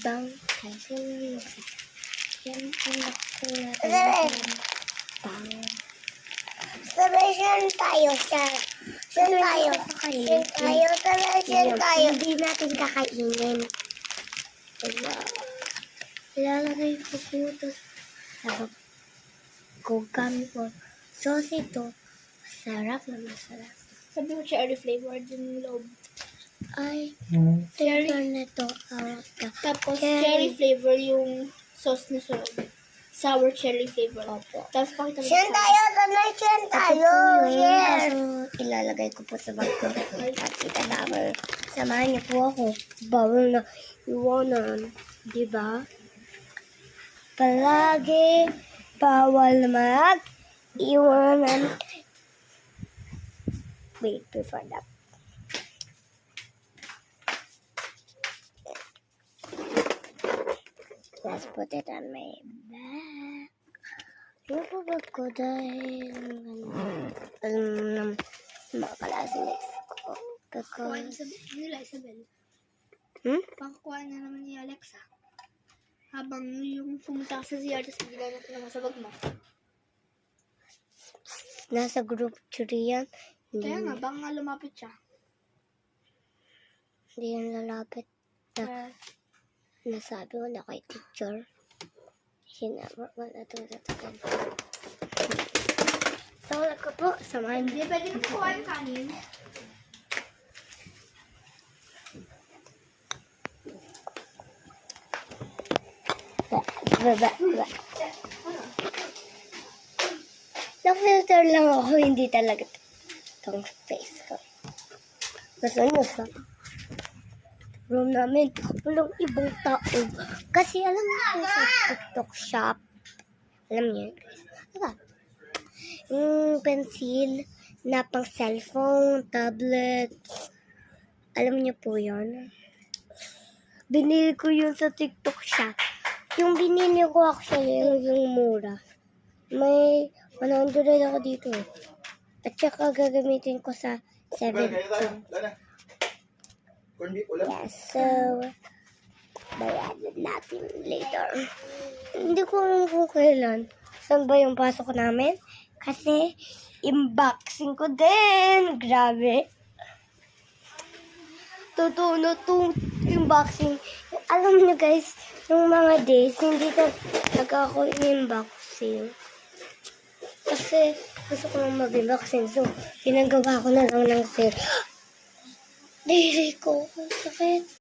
bang kasi yan ang nakulat bang Sabay tayo siya. Siyan tayo. Siyan tayo. Siyan tayo. Hindi natin kakainin. Ilalagay ko po ito sa ko gamit po. Sauce ito. Masarap na masarap. Sabi mo cherry flavored yung loob. Ay, Cherry. ito na ito. Tapos cherry flavor yung sauce na sa loob. Sour cherry flavor. Opo. Tapos pakita mo. Siyan tayo. Siyan tayo. Yes. Ilalagay ko po sa bag ko. At itatawal. Samahan niyo po ako. Bawal na iwanan. Diba? Palagi bawal mag-iwanan. Wait before that. Let's put it on my back. Yung po bag ko dahil makakalasin ko. Because... Nila Isabel. Pakakuha na naman ni Alexa. Habang yung pumunta ka sa CR, tapos ginamit ko naman sa bag mo. Nasa group 3 yan. Kaya nga, baka nga lumapit siya. Hindi yan lalapit. Nasabi ko na kay teacher. Sinama ko na ito sa tagal. So, wala ko po. Samahan. Hindi, pwede ko kuha yung kanin. Baba. Na-filter lang ako. Hindi talaga itong face ko. Gusto nyo sa room namin, walang ibang tao. Kasi alam mo po sa TikTok shop, alam niyo guys, diba? Yung pencil na pang cellphone, tablet, alam niyo po yun. Binili ko yun sa TikTok shop. Yung binili ko actually, yung mura. May 100 ako dito. At saka gagamitin ko sa 7. Yes, so, bayaran natin later. Hindi ko alam kung kailan. Saan ba yung pasok namin? Kasi, unboxing ko din. Grabe. Totoo na itong unboxing. Alam niyo guys, yung mga days, hindi talaga ako in-unboxing. Kasi, gusto ko lang mag-unboxing. So, pinagawa ko na lang ng sale. Diri ko, sakit.